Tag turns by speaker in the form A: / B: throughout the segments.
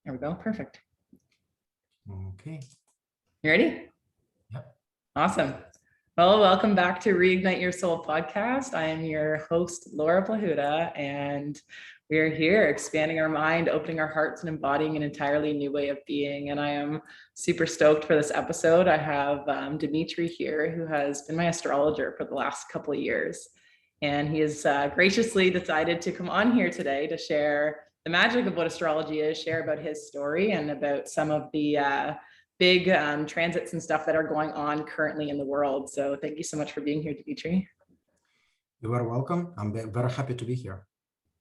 A: There we go. Perfect.
B: Okay.
A: You ready?
B: Yep.
A: Awesome. Well, welcome back to Reignite Your Soul podcast. I am your host, Laura Plahuta, and we're here expanding our mind, opening our hearts, and embodying an entirely new way of being. And I am super stoked for this episode. I have Dmitry here, who has been my astrologer for the last couple of years. And he has graciously decided to come on here today to share the magic of what astrology is, share about his story and about some of the big transits and stuff that are going on currently in the world. So thank you so much for being here, Dmitry.
B: You are welcome. I'm very happy to be here.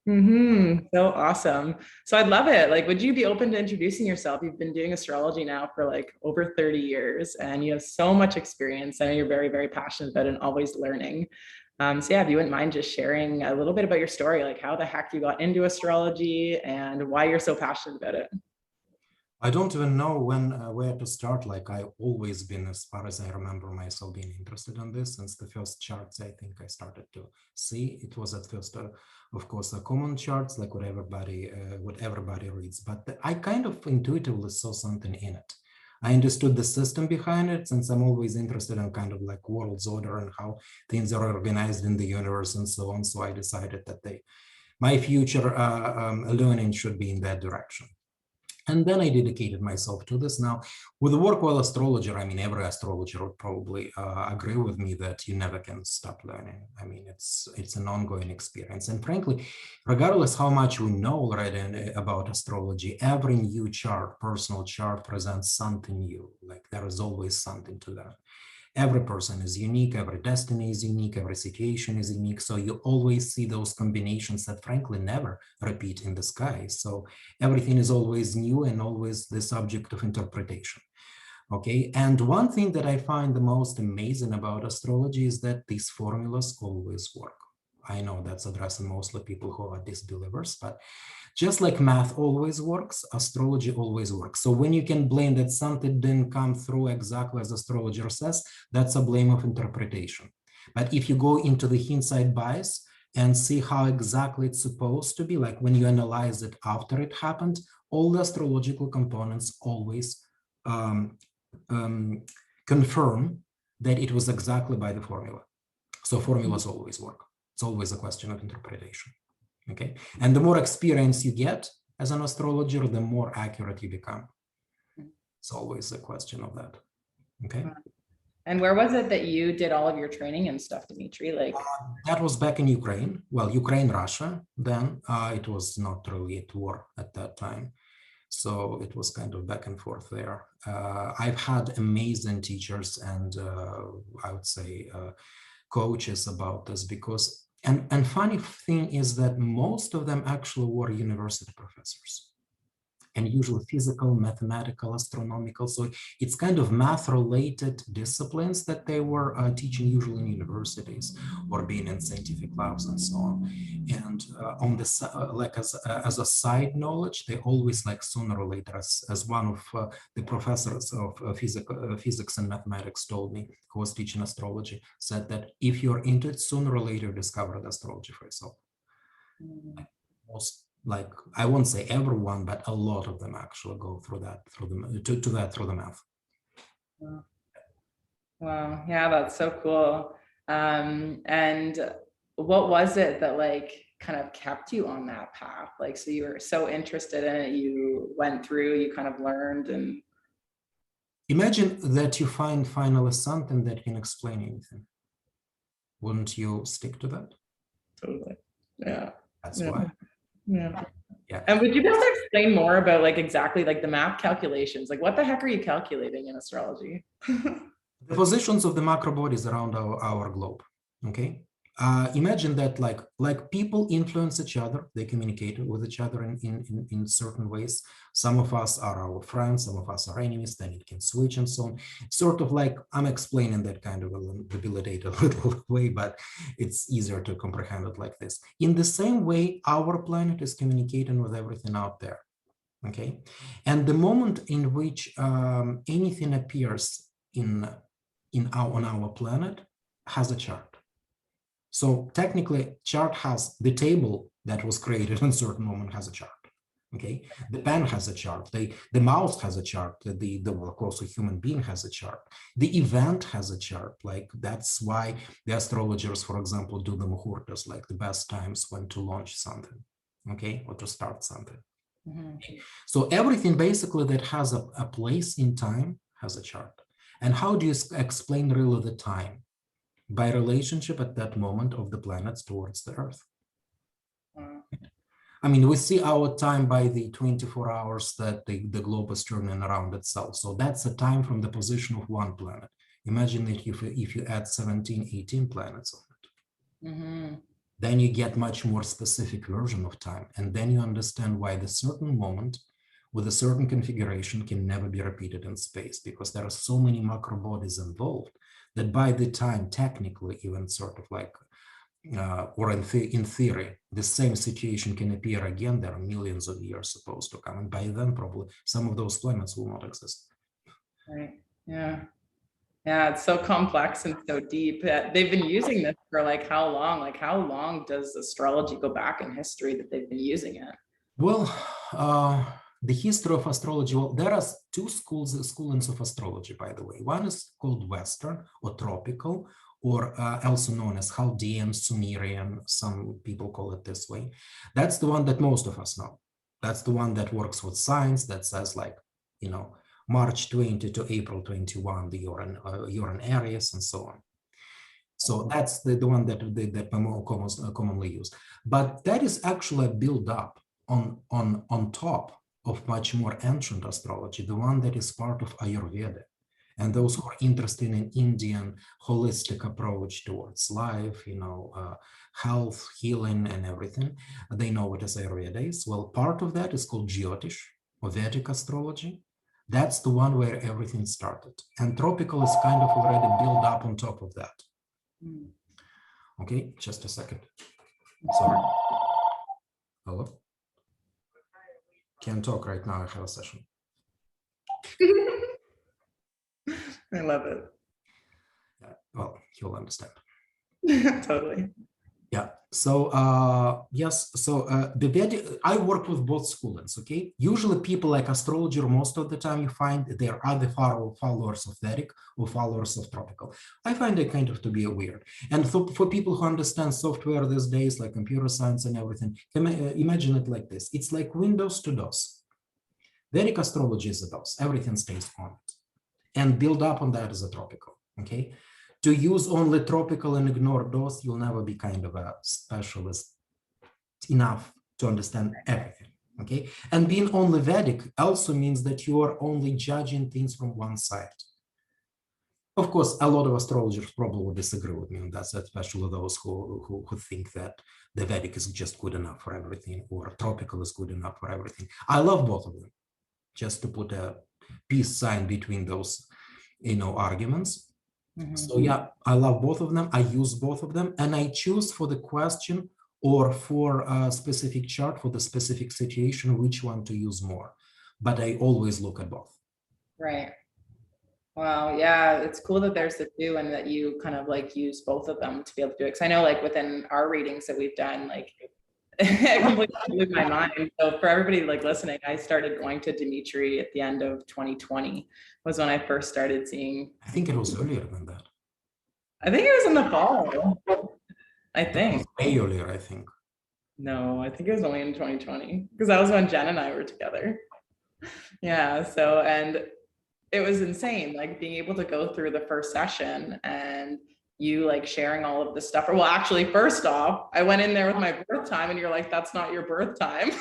A: So awesome. So I'd love it. Like, would you be open to introducing yourself? You've been doing astrology now for like over 30 years and you have so much experience. I know you're very, very passionate about it and always learning. So yeah, if you wouldn't mind just sharing a little bit about your story, like how the heck you got into astrology and why you're so passionate about it.
B: I don't even know where to start. Like I've always been, as far as I remember myself, being interested in this since the first charts I think I started to see. It was at first, of course, the common charts, like what everybody reads. But I kind of intuitively saw something in it. I understood the system behind it, since I'm always interested in kind of like world's order and how things are organized in the universe and so on. So I decided that my future learning should be in that direction. And then I dedicated myself to this. Now, with the work-well astrologer, I mean, every astrologer would probably agree with me that you never can stop learning. I mean, it's an ongoing experience. And frankly, regardless how much we know already about astrology, every new chart, personal chart, presents something new. Like there is always something to that. Every person is unique, every destiny is unique, every situation is unique. So you always see those combinations that frankly never repeat in the sky. So everything is always new and always the subject of interpretation. Okay, and one thing that I find the most amazing about astrology is that these formulas always work. I know that's addressing mostly people who are disbelievers, but just like math always works, astrology always works. So when you can blame that something didn't come through exactly as astrologer says, that's a blame of interpretation. But if you go into the hindsight bias and see how exactly it's supposed to be, like when you analyze it after it happened, all the astrological components always confirm that it was exactly by the formula. So formulas always work. It's always a question of interpretation. Okay, and the more experience you get as an astrologer, the more accurate you become. It's always a question of that. Okay.
A: And where was it that you did all of your training and stuff, Dmitry? Like
B: that was back in Ukraine. Well, Ukraine, Russia. Then it was not really at war at that time, so it was kind of back and forth there. I've had amazing teachers and I would say coaches about this because. And funny thing is that most of them actually were university professors and usually physical, mathematical, astronomical. So it's kind of math related disciplines that they were teaching usually in universities or being in scientific labs and so on. And on this, like as a side knowledge, they always like sooner or later, as one of the professors of physics and mathematics told me, who was teaching astrology, said that if you're into it, sooner or later, you discover the astrology for yourself. Most, like I won't say everyone, but a lot of them actually go through that, through the math.
A: Wow, yeah, that's so cool. And what was it that like kind of kept you on that path? Like, so you were so interested in it, you went through, you kind of learned. And
B: imagine that you find finally something that can explain anything. Wouldn't you stick to that?
A: Totally. Yeah.
B: That's why.
A: Yeah.
B: Yeah.
A: And would you just explain more about like exactly like the math calculations? Like what the heck are you calculating in astrology?
B: The positions of the macro bodies around our globe. Okay. Imagine that like people influence each other, they communicate with each other in certain ways. Some of us are our friends, some of us are enemies, then it can switch and so on. Sort of like, I'm explaining that kind of a debilitated little way, but it's easier to comprehend it like this. In the same way, our planet is communicating with everything out there. Okay. And the moment in which anything appears on our planet has a chart. So technically, chart has the table that was created in a certain moment has a chart. Okay, the pen has a chart, the mouse has a chart, of course, a human being has a chart, the event has a chart. Like that's why the astrologers, for example, do the muhurtas, like the best times when to launch something, okay, or to start something. So everything basically that has a place in time has a chart. And how do you explain really the time? By relationship at that moment of the planets towards the Earth. I mean, we see our time by the 24 hours that the globe is turning around itself. So that's a time from the position of one planet. Imagine that if you add 17, 18 planets on it. Then you get much more specific version of time. And then you understand why the certain moment with a certain configuration can never be repeated in space, because there are so many macro bodies involved that by the time, technically, even sort of like or in theory, the same situation can appear again. There are millions of years supposed to come, and by then probably some of those planets will not exist.
A: Right. Yeah. Yeah, it's so complex and so deep. They've been using this for like how long? Like how long does astrology go back in history that they've been using it?
B: Well, the history of astrology, well, there are two schoolings of astrology, by the way. One is called Western or tropical, or also known as Chaldean, Sumerian, some people call it this way. That's the one that most of us know. That's the one that works with signs, that says like, you know, March 20 to April 21, the Uran Aries and so on. So that's the one that more commonly used. But that is actually a build-up on top of much more ancient astrology, the one that is part of Ayurveda. And those who are interested in Indian holistic approach towards life, you know, health, healing, and everything, they know what is Ayurveda is. Well, part of that is called Jyotish or Vedic astrology. That's the one where everything started. And tropical is kind of already built up on top of that. Okay, just a second. Sorry. Hello? Can't talk right now. I have a session.
A: I love it.
B: Well, you'll understand.
A: Totally.
B: Yeah. So yes. So the Vedic, I work with both schoolings. Okay. Usually, people like astrologer, most of the time, you find there are the followers of Vedic or followers of tropical. I find it kind of to be weird. And for people who understand software these days, like computer science and everything, imagine it like this: it's like Windows to DOS. Vedic astrology is a DOS. Everything stays on it, and build up on that is a tropical. Okay. To use only tropical and ignore DOS, you'll never be kind of a specialist enough to understand everything, okay? And being only Vedic also means that you are only judging things from one side. Of course, a lot of astrologers probably disagree with me on that, especially those who think that the Vedic is just good enough for everything, or tropical is good enough for everything. I love both of them, just to put a peace sign between those, you know, arguments. So yeah, I love both of them. I use both of them, and I choose for the question or for a specific chart, for the specific situation, which one to use more. But I always look at both.
A: Right. Wow. Yeah. It's cool that there's the two and that you kind of like use both of them to be able to do it. Cause I know like within our readings that we've done, like it completely blew my mind. So for everybody like listening, I started going to Dmitry at the end of 2020 was when I first started seeing.
B: I think it was earlier than that.
A: I think it was in the fall. I think.
B: Way earlier, I think.
A: No, I think it was only in 2020 because that was when Jen and I were together. Yeah. So, and it was insane, like being able to go through the first session and you like sharing all of this stuff. Or well, actually, first off, I went in there with my birth time and you're like, that's not your birth time.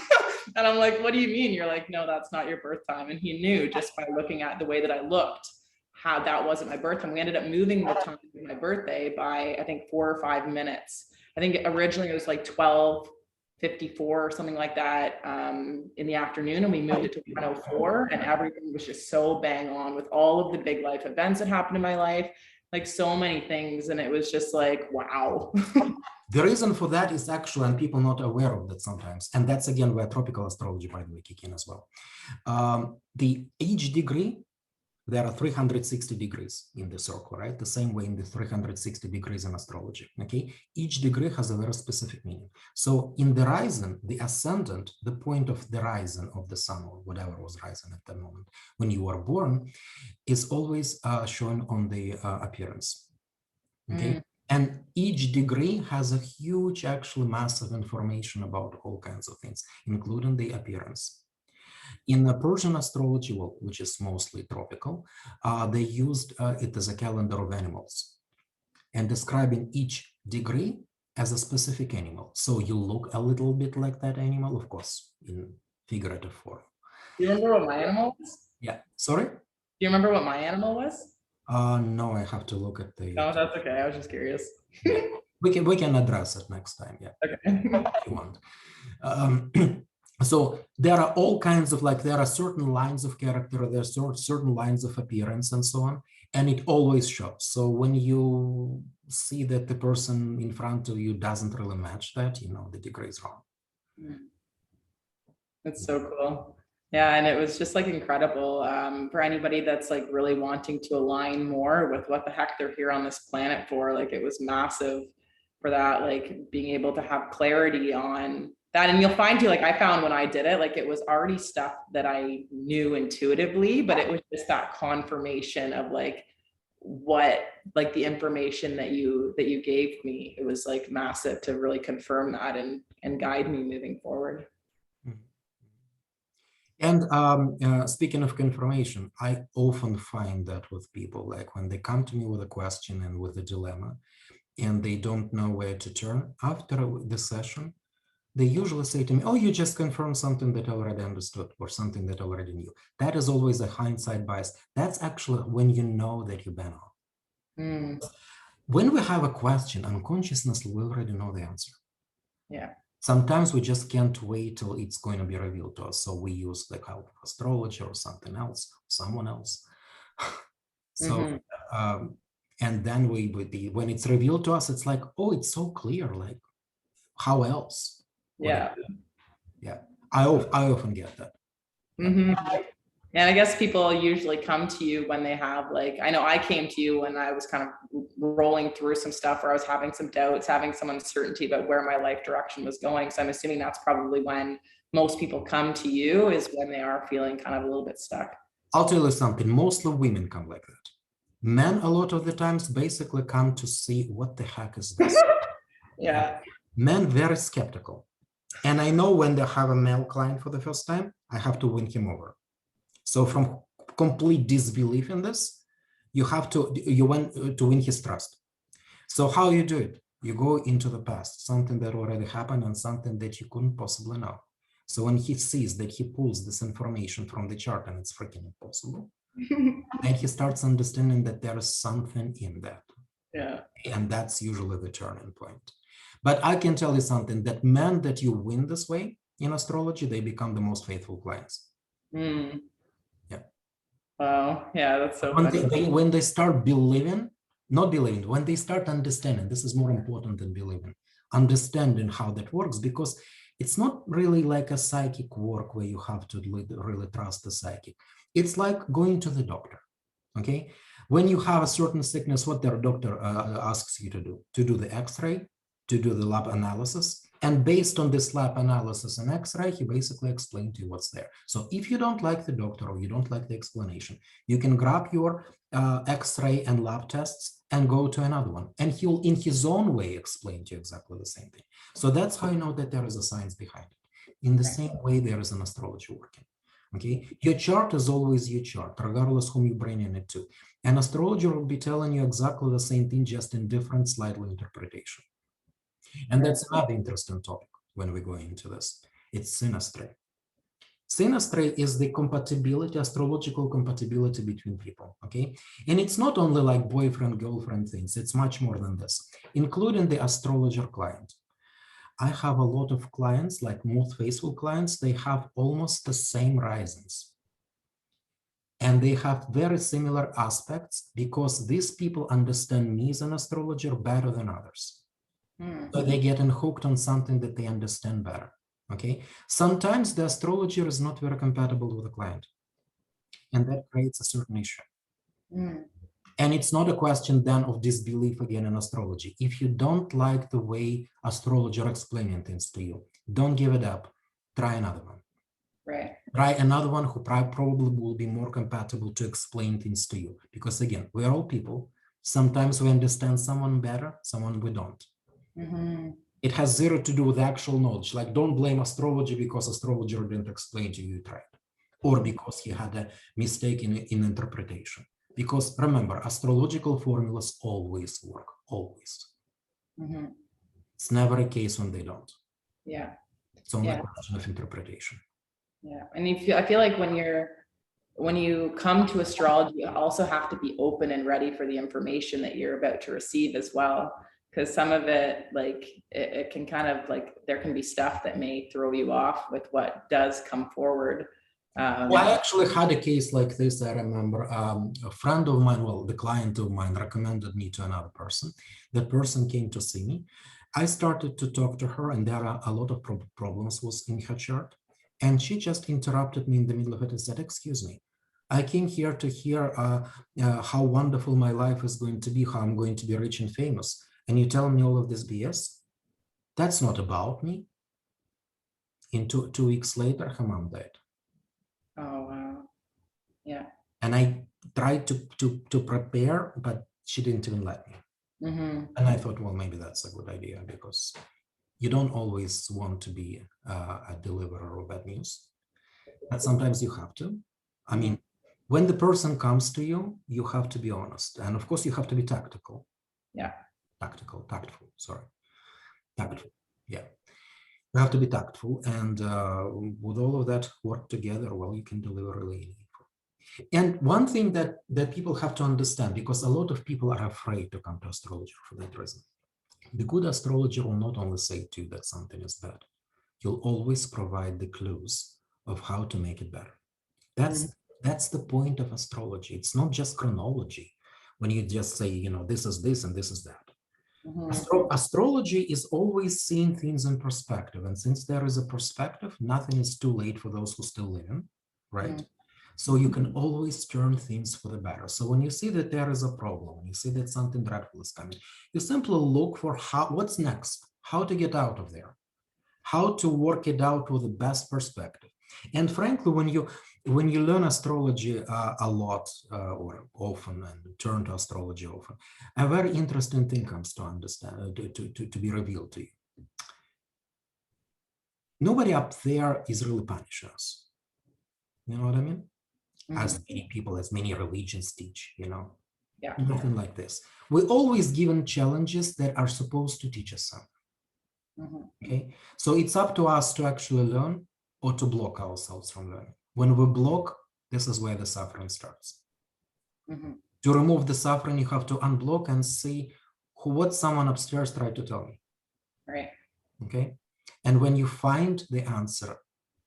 A: And I'm like, what do you mean? You're like, no, that's not your birth time. And he knew just by looking at the way that I looked, how that wasn't my birth time. We ended up moving the time of my birthday by, I think, 4 or 5 minutes. I think originally it was like 12:54 or something like that in the afternoon, and we moved it to 1:04, and everything was just so bang on with all of the big life events that happened in my life, like so many things, and it was just like, wow.
B: The reason for that is actually, and people not aware of that sometimes, and that's again where tropical astrology, by the way, kick in as well. The age degree there are 360 degrees in the circle, right? The same way in the 360 degrees in astrology, okay? Each degree has a very specific meaning. So in the rising, the ascendant, the point of the rising of the sun or whatever was rising at that moment when you were born is always shown on the appearance, okay? And each degree has a huge, actually massive information about all kinds of things, including the appearance. In the Persian astrology, well, which is mostly tropical, they used it as a calendar of animals and describing each degree as a specific animal. So you look a little bit like that animal, of course, in figurative form.
A: Do you remember what my animal was?
B: Yeah, sorry?
A: Do you remember what my animal was?
B: No, I have to look at the...
A: No, that's okay. I was just curious.
B: Yeah. We can address it next time, yeah.
A: Okay.
B: If you want. So there are all kinds of, like, there are certain lines of character, there are certain lines of appearance and so on, and it always shows. So when you see that the person in front of you doesn't really match that, you know, the degree is wrong.
A: That's so cool. Yeah, and it was just like incredible for anybody that's like really wanting to align more with what the heck they're here on this planet for. Like, it was massive for that, like being able to have clarity on that. And you'll find too, like I found when I did it, like it was already stuff that I knew intuitively, but it was just that confirmation of like what, like the information that you gave me. It was like massive to really confirm that and guide me moving forward.
B: And speaking of confirmation, I often find that with people, like when they come to me with a question and with a dilemma, and they don't know where to turn, after the session, they usually say to me, oh, you just confirmed something that I already understood or something that I already knew. That is always a hindsight bias. That's actually when you know that you've been on. When we have a question, unconsciousness will already know the answer.
A: Yeah.
B: Sometimes we just can't wait till it's going to be revealed to us. So we use the help of astrology or something else, someone else. So, and then when it's revealed to us, it's like, oh, it's so clear. Like, how else?
A: Yeah.
B: Yeah. I often get that.
A: And I guess people usually come to you when they have, like, I know I came to you when I was kind of rolling through some stuff where I was having some doubts, having some uncertainty about where my life direction was going. So I'm assuming that's probably when most people come to you, is when they are feeling kind of a little bit stuck.
B: I'll tell you something, mostly women come like that. Men, a lot of the times, basically come to see what the heck is this.
A: Yeah.
B: Men, very skeptical. And I know when they have a male client for the first time, I have to win him over. So from complete disbelief in this, you want to win his trust. So how you do it? You go into the past, something that already happened and something that you couldn't possibly know. So when he sees that he pulls this information from the chart and it's freaking impossible, then he starts understanding that there is something in that.
A: Yeah.
B: And that's usually the turning point. But I can tell you something, that men that you win this way in astrology, they become the most faithful clients. Yeah.
A: Wow. Yeah, that's so funny.
B: When they start believing, when they start understanding, this is more important than believing, understanding how that works, because it's not really like a psychic work where you have to really trust the psychic. It's like going to the doctor, okay? When you have a certain sickness, what their doctor asks you to do the x-ray, to do the lab analysis, and based on this lab analysis and x-ray, he basically explained to you what's there. So if you don't like the doctor or you don't like the explanation, you can grab your x-ray and lab tests and go to another one, and he'll in his own way explain to you exactly the same thing. So that's how you know that there is a science behind it. In the same way, there is an astrology working. Okay, your chart is always your chart, regardless whom you bring in it to. An astrologer will be telling you exactly the same thing, just in different, slightly interpretation. And that's another interesting topic when we go into this. It's synastry. Synastry is the compatibility, astrological compatibility between people, okay? And it's not only like boyfriend, girlfriend things, it's much more than this, including the astrologer client. I have a lot of clients, like most faithful clients, they have almost the same risings. And they have very similar aspects because these people understand me as an astrologer better than others. So they get hooked on something that they understand better, okay? Sometimes the astrologer is not very compatible with the client, and that creates a certain issue.
A: Mm.
B: And it's not a question then of disbelief again in astrology. If you don't like the way astrologer explaining things to you, don't give it up. Try another one.
A: Right.
B: Try another one who probably will be more compatible to explain things to you. Because again, we are all people. Sometimes we understand someone better, someone we don't.
A: Mm-hmm.
B: It has zero to do with actual knowledge. Like, don't blame astrology because astrologer didn't explain to you it right, or because he had a mistake in interpretation. Because remember, astrological formulas always work, always.
A: Mm-hmm.
B: It's never a case when they don't.
A: Yeah.
B: It's only
A: Yeah.
B: a question of interpretation.
A: Yeah. And I feel like when you come to astrology, you also have to be open and ready for the information that you're about to receive as well. Because some of it, like, it can kind of like, there can be stuff that may throw you off with what does come forward.
B: Well, I actually had a case like this. I remember a friend of mine, well, the client of mine recommended me to another person. That person came to see me. I started to talk to her, and there are a lot of problems was in her chart. And she just interrupted me in the middle of it and said, "Excuse me, I came here to hear how wonderful my life is going to be, how I'm going to be rich and famous. And you tell me all of this BS? That's not about me." In two weeks later, her mom died.
A: Oh, wow. Yeah.
B: And I tried to prepare, but she didn't even let me.
A: Mm-hmm.
B: And I thought, well, maybe that's a good idea, because you don't always want to be a deliverer of bad news, but sometimes you have to. I mean, when the person comes to you, you have to be honest. And of course, you have to be tactful. Yeah. Tactful. Yeah. You have to be tactful. And with all of that work together, well, you can deliver really meaningful. And one thing that people have to understand, because a lot of people are afraid to come to astrology for that reason. The good astrologer will not only say to you that something is bad, he'll always provide the clues of how to make it better. That's the point of astrology. It's not just chronology, when you just say, you know, this is this and this is that. Astrology is always seeing things in perspective. And since there is a perspective, nothing is too late for those who still live in, right? So you can always turn things for the better. So when you see that there is a problem, when you see that something dreadful is coming, you simply look for what's next, how to get out of there, how to work it out with the best perspective. And frankly, when you learn astrology a lot or often, and turn to astrology often, a very interesting thing comes to understand, to be revealed to you. Nobody up there is really punishing us. You know what I mean? As many people, as many religions teach, you know? Yeah. Nothing like this. We're always given challenges that are supposed to teach us something. Okay, so it's up to us to actually learn or to block ourselves from learning. When we block, this is where the suffering starts. To remove the suffering, you have to unblock and see what someone upstairs tried to tell me. Right. Okay, and when you find the answer,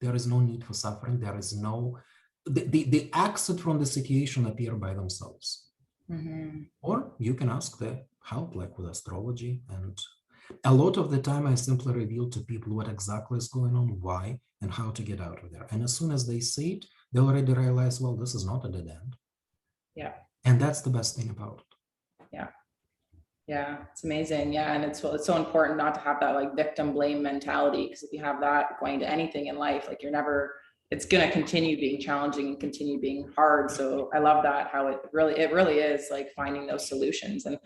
B: there is no need for suffering. There is no, the exit from the situation appear by themselves. Or you can ask the help, like with astrology. And a lot of the time, I simply reveal to people what exactly is going on, why, and how to get out of there. And as soon as they see it, they already realize, well, this is not a dead end. Yeah. And that's the best thing about it. Yeah. Yeah, it's amazing. Yeah, and it's so important not to have that like victim blame mentality, because if you have that going to anything in life, like it's going to continue being challenging and continue being hard. So I love that, how it really is like finding those solutions. And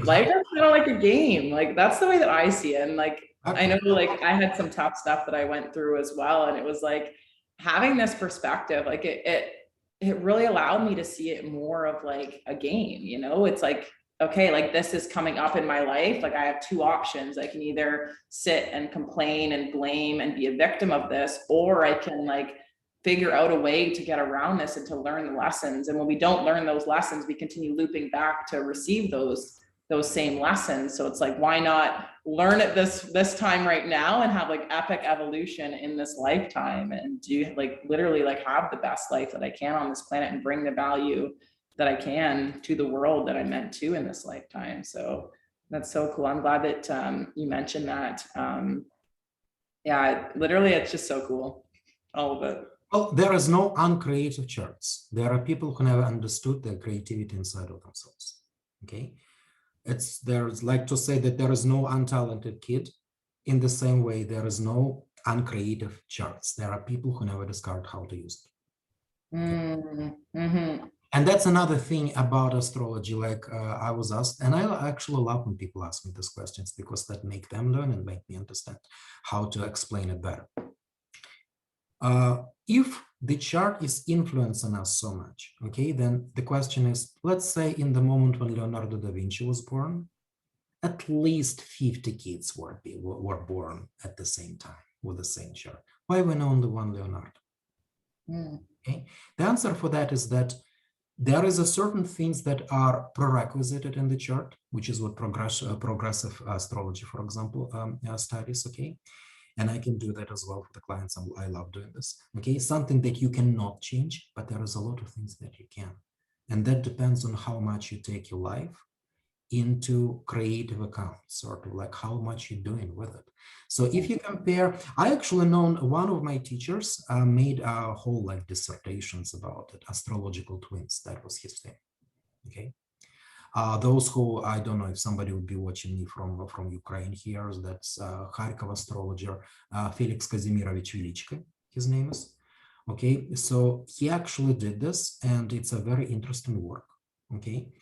B: life is kind of like a game. Like that's the way that I see it. And like, I know like I had some tough stuff that I went through as well. And it was like having this perspective, like it really allowed me to see it more of like a game, you know. It's like, okay, like this is coming up in my life. Like I have two options. I can either sit and complain and blame and be a victim of this, or I can like figure out a way to get around this and to learn the lessons. And when we don't learn those lessons, we continue looping back to receive those same lessons. So it's like, why not learn it this time right now and have like epic evolution in this lifetime, and do like literally like have the best life that I can on this planet and bring the value that I can to the world that I meant to in this lifetime. So that's so cool. I'm glad that you mentioned that. Yeah, literally, it's just so cool. All of it. Well, there is no uncreative charts. There are people who never understood their creativity inside of themselves. Okay, there's like to say that there is no untalented kid. In the same way, there is no uncreative charts. There are people who never discovered how to use it.
A: Mm-hmm.
B: And that's another thing about astrology. Like I was asked, and I actually love when people ask me these questions because that make them learn and make me understand how to explain it better. If the chart is influencing us so much, okay, then the question is, let's say in the moment when Leonardo da Vinci was born, at least 50 kids were born at the same time with the same chart. Why we know only one Leonardo? Okay, the answer for that is that there is a certain things that are prerequisited in the chart, which is what progressive astrology, for example, studies, okay? And I can do that as well for the clients. I love doing this, okay? Something that you cannot change, but there is a lot of things that you can. And that depends on how much you take your life into creative accounts, sort of like how much you're doing with it. So if you compare, I actually know one of my teachers made a whole like dissertations about it, astrological twins. That was his thing. Okay. Those who, I don't know if somebody would be watching me from Ukraine here, that's Kharkov astrologer, Felix Kazimirovich Velichko, his name is. Okay, so he actually did this and it's a very interesting work. Okay.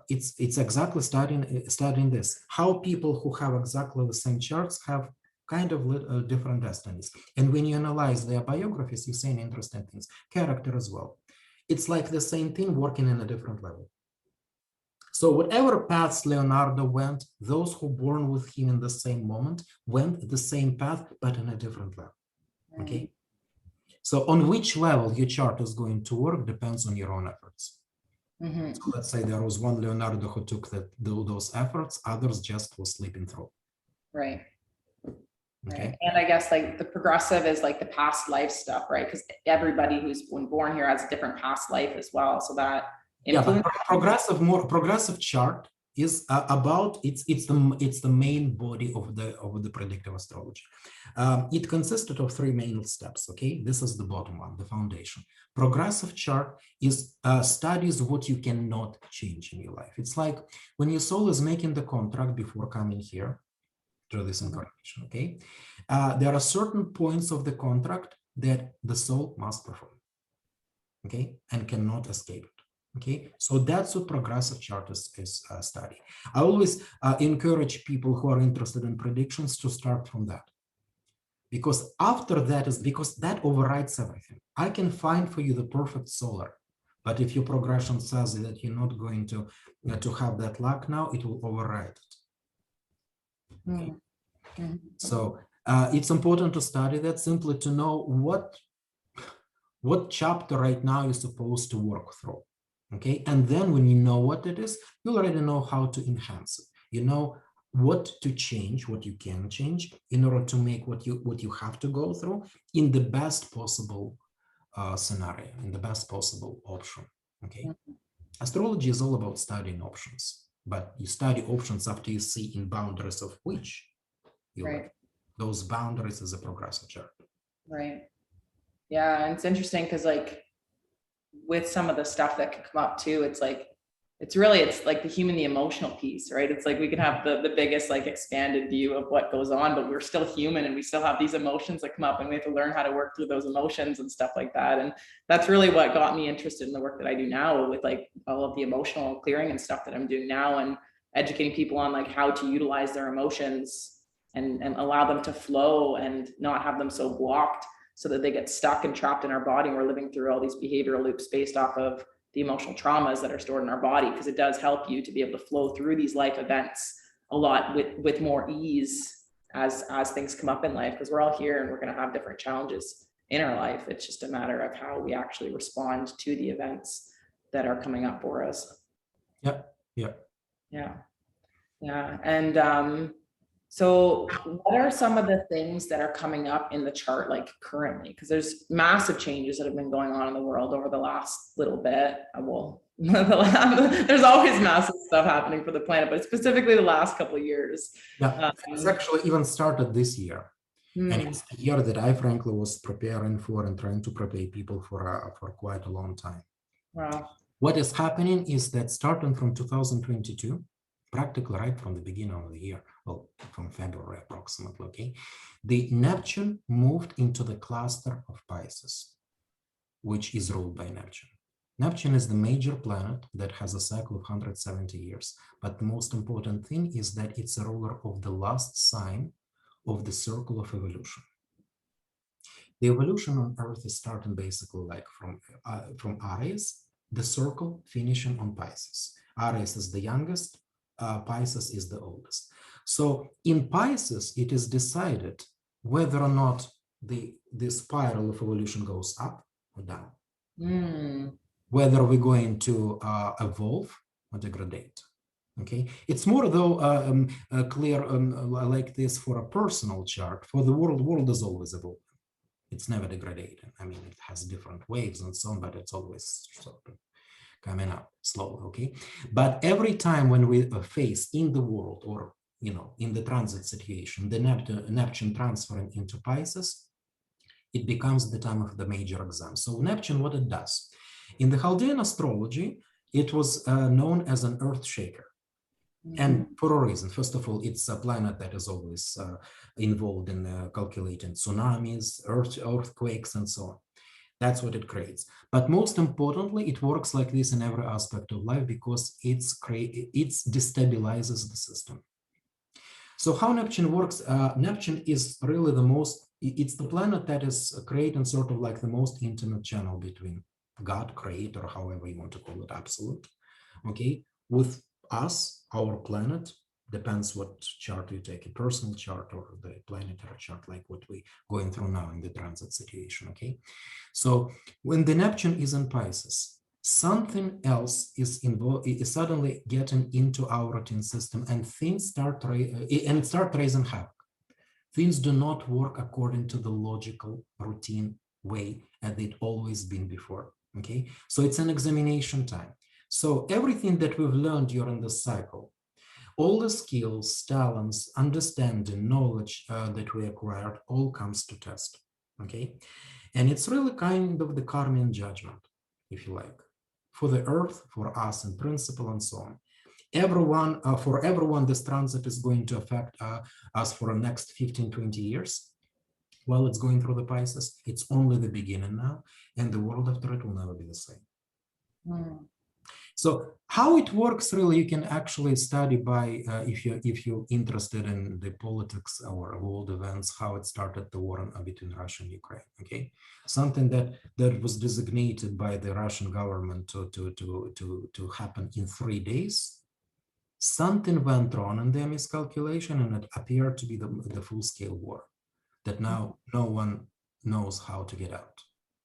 B: It's exactly studying this, how people who have exactly the same charts have kind of different destinies. And when you analyze their biographies, you see interesting things, character as well. It's like the same thing working in a different level. So whatever paths Leonardo went, those who born with him in the same moment went the same path, but in a different level. Okay. So on which level your chart is going to work depends on your own efforts. So let's say there was one Leonardo who took those efforts, others just was sleeping through.
A: Right.
B: Okay.
A: Right. And I guess like the progressive is like the past life stuff, right? Because everybody who's been born here has a different past life as well. So that
B: influence. Yeah, but progressive chart is about it's the main body of the predictive astrology. It consisted of three main steps. Okay, this is the bottom one, the foundation. Progressive chart is studies what you cannot change in your life. It's like when your soul is making the contract before coming here to this incarnation. Okay, there are certain points of the contract that the soul must perform. Okay, and cannot escape it. Okay, so that's what progressive chart is study. I always encourage people who are interested in predictions to start from that, because after that is because that overrides everything. I can find for you the perfect solar, but if your progression says that you're not going to have that luck now, it will override it. Okay. So it's important to study that simply to know what chapter right now you're supposed to work through. Okay, and then when you know what it is, you already know how to enhance it. You know what to change, what you can change in order to make what you have to go through in the best possible scenario, in the best possible option. Okay, astrology is all about studying options, but you study options after you see in boundaries of which you live. Those boundaries is a progressive chart.
A: Right. Yeah, and it's interesting because like with some of the stuff that can come up too, it's like it's like the emotional piece, right? It's like we can have the biggest like expanded view of what goes on, but we're still human and we still have these emotions that come up and we have to learn how to work through those emotions and stuff like that. And that's really what got me interested in the work that I do now with like all of the emotional clearing and stuff that I'm doing now and educating people on like how to utilize their emotions and allow them to flow and not have them so blocked so that they get stuck and trapped in our body. And we're living through all these behavioral loops based off of the emotional traumas that are stored in our body, because it does help you to be able to flow through these life events a lot with more ease as things come up in life, because we're all here and we're going to have different challenges in our life. It's just a matter of how we actually respond to the events that are coming up for us.
B: Yeah.
A: And so what are some of the things that are coming up in the chart like currently? Because there's massive changes that have been going on in the world over the last little bit. There's always massive stuff happening for the planet, but specifically the last couple of years.
B: Yeah, it's actually even started this year. And
A: Mm.
B: it's the year that I frankly was preparing for and trying to prepare people for quite a long time.
A: Wow.
B: What is happening is that starting from 2022, practically right from the beginning of the year, well, from February approximately, okay, the Neptune moved into the cluster of Pisces, which is ruled by Neptune. Neptune is the major planet that has a cycle of 170 years. But the most important thing is that it's a ruler of the last sign of the circle of evolution. The evolution on Earth is starting basically like from Aries, the circle finishing on Pisces. Aries is the youngest, Pisces is the oldest. So in Pisces, it is decided whether or not the spiral of evolution goes up or down.
A: Mm.
B: Whether we're going to evolve or degrade. Okay, it's more though clear like this for a personal chart. For the world is always evolving. It's never degrading. I mean, it has different waves and so on, but it's always sort of coming up slowly. Okay, but every time when we face in the world or in the transit situation, the Neptune transferring into Pisces, it becomes the time of the major exam. So Neptune, what it does. In the Chaldean astrology, it was known as an earth shaker. And for a reason. First of all, it's a planet that is always involved in calculating tsunamis, earthquakes, and so on. That's what it creates. But most importantly, it works like this in every aspect of life because it destabilizes the system. So how Neptune works, Neptune is really it's the planet that is creating sort of like the most intimate channel between God, creator, however you want to call it, absolute, okay, with us, our planet, depends what chart you take, a personal chart or the planetary chart, like what we're going through now in the transit situation, okay? So when the Neptune is in Pisces, something else is suddenly getting into our routine system and things start raising havoc. Things do not work according to the logical routine way as they'd always been before, okay? So it's an examination time. So everything that we've learned during this cycle, all the skills, talents, understanding, knowledge that we acquired all comes to test, okay? And it's really kind of the karmic judgment, if you like, for the earth, for us in principle, and so on. For everyone, this transit is going to affect us for the next 15, 20 years. While it's going through the Pisces, it's only the beginning now, and the world after it will never be the same.
A: Mm.
B: So how it works, really, you can actually study by, if you're interested in the politics or world events, how it started the war between Russia and Ukraine. Okay, something that was designated by the Russian government to happen in 3 days. Something went wrong in their miscalculation, and it appeared to be the full-scale war that now no one knows how to get out.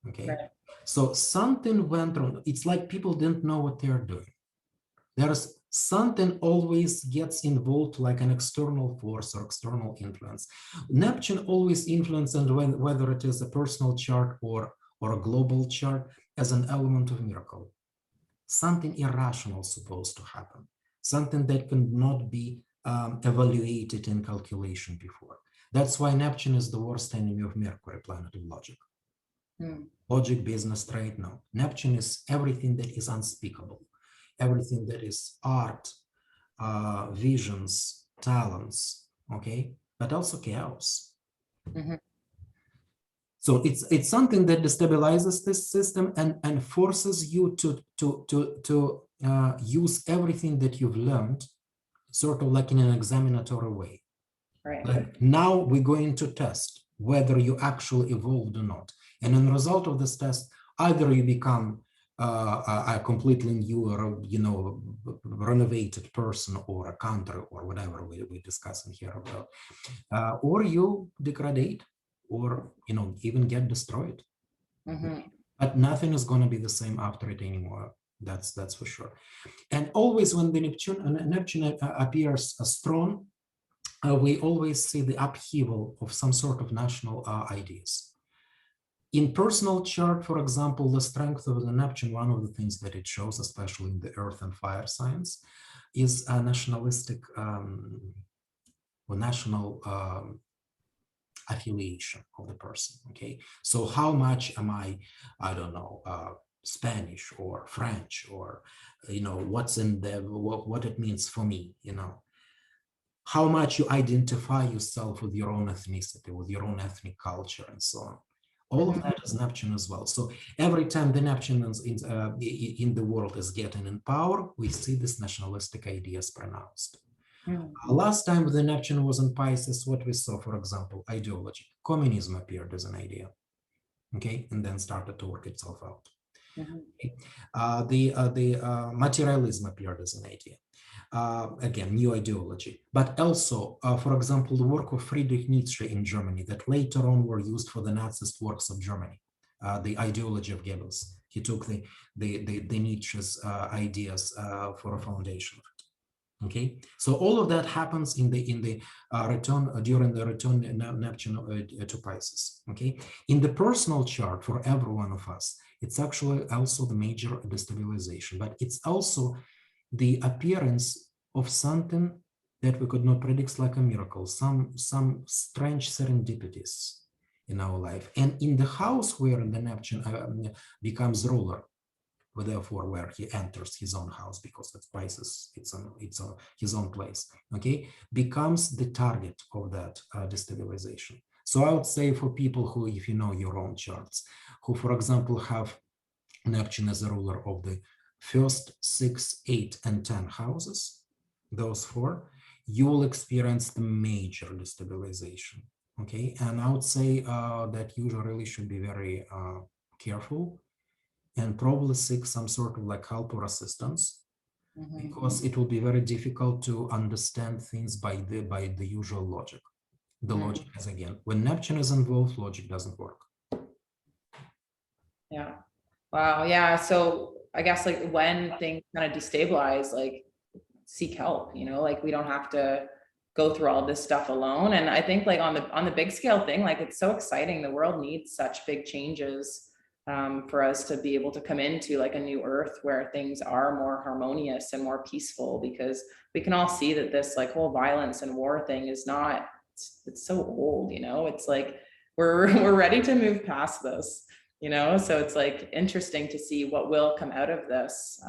B: Okay.
A: Right.
B: So something went wrong. It's like people didn't know what they're doing. There's something always gets involved, like an external force or external influence. Neptune always influences, whether it is a personal chart or a global chart, as an element of miracle. Something irrational is supposed to happen. Something that cannot be evaluated in calculation before. That's why Neptune is the worst enemy of Mercury, planet of logic. Logic, business, trade, no. Neptune is everything that is unspeakable, everything that is art, visions, talents, okay, but also chaos. So it's something that destabilizes this system and forces you to use everything that you've learned, sort of like in an examinatory way.
A: Right.
B: Like, now we're going to test whether you actually evolved or not. And in the result of this test, either you become a completely new or renovated person or a country or whatever we're discussing here about, or you degrade, or even get destroyed. But nothing is going to be the same after it anymore. That's for sure. And always when the Neptune appears strong, we always see the upheaval of some sort of national ideas. In personal chart, for example, the strength of the Neptune, one of the things that it shows, especially in the earth and fire signs, is a nationalistic or national affiliation of the person. Okay, so how much am I don't know, Spanish or French, or what's in the what it means for me, how much you identify yourself with your own ethnicity, with your own ethnic culture, and so on. All of that is Neptune as well. So every time the Neptune in the world is getting in power, we see this nationalistic ideas pronounced. Last time the Neptune was in Pisces, what we saw, for example, ideology. Communism appeared as an idea, okay, and then started to work itself out. The materialism appeared as an idea. Again, new ideology, but also, for example, the work of Friedrich Nietzsche in Germany that later on were used for the Nazist works of Germany, the ideology of Goebbels. He took the Nietzsche's ideas for a foundation. Okay, so all of that happens in the return during the return Neptune to Pisces. Okay, in the personal chart for every one of us, it's actually also the major destabilization, but it's also the appearance of something that we could not predict, like a miracle, some strange serendipities in our life. And in the house where the Neptune becomes ruler, therefore where he enters his own house, because it's Pisces, it's his own place, okay, becomes the target of that destabilization. So I would say for people who, if you know your own charts, who, for example, have Neptune as a ruler of the first 6, 8, and 10 houses, those 4, you will experience the major destabilization. Okay, and I would say that you really should be very careful and probably seek some sort of like help or assistance, because it will be very difficult to understand things by the usual logic. The logic is, again, when Neptune is involved, logic doesn't work.
A: Yeah. Wow. Yeah. So I guess like when things kind of destabilize, like seek help, like we don't have to go through all this stuff alone. And I think like on the big scale thing, like it's so exciting. The world needs such big changes for us to be able to come into like a new earth where things are more harmonious and more peaceful, because we can all see that this like whole violence and war thing is not, it's so old, it's like we're ready to move past this, so it's like interesting to see what will come out of this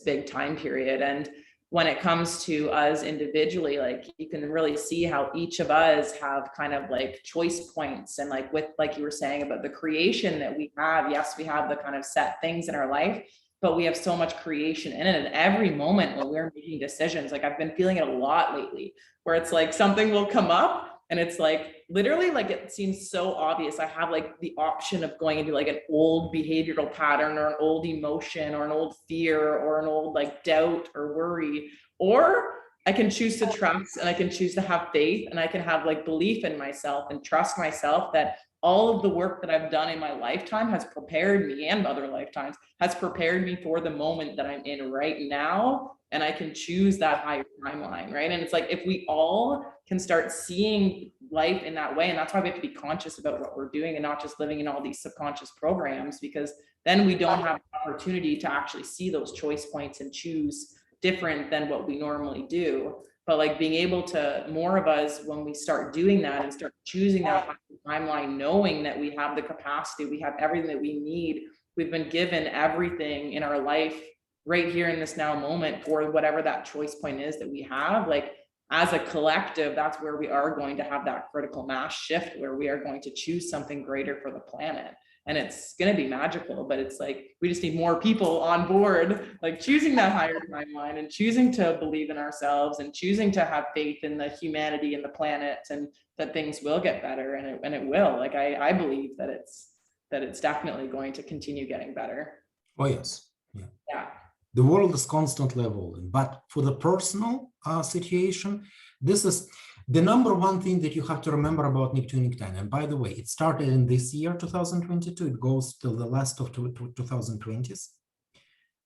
A: big time period. And when it comes to us individually, like you can really see how each of us have kind of like choice points, and like with, like you were saying about the creation that we have, yes, we have the kind of set things in our life, but we have so much creation in it. And every moment when we're making decisions, like I've been feeling it a lot lately, where it's like something will come up and it's like literally like it seems so obvious. I have like the option of going into like an old behavioral pattern or an old emotion or an old fear or an old like doubt or worry, or I can choose to trust, and I can choose to have faith, and I can have like belief in myself and trust myself that all of the work that I've done in my lifetime has prepared me, and other lifetimes has prepared me for the moment that I'm in right now. And I can choose that higher timeline, right? And it's like, if we all can start seeing life in that way, and that's why we have to be conscious about what we're doing and not just living in all these subconscious programs, because then we don't have the opportunity to actually see those choice points and choose different than what we normally do. But like being able to, more of us, when we start doing that and start choosing that timeline, knowing that we have the capacity, we have everything that we need, we've been given everything in our life right here in this now moment for whatever that choice point is that we have, like as a collective, that's where we are going to have that critical mass shift, where we are going to choose something greater for the planet. And it's going to be magical, but it's like, we just need more people on board, like choosing that higher timeline and choosing to believe in ourselves and choosing to have faith in the humanity and the planet, and that things will get better. And it will, like, I believe that it's definitely going to continue getting better.
B: Oh, yes.
A: Yeah.
B: The world is constantly evolving, but for the personal situation, this is the number one thing that you have to remember about Neptunic time. And by the way, it started in this year, 2022. It goes till the last of 2020s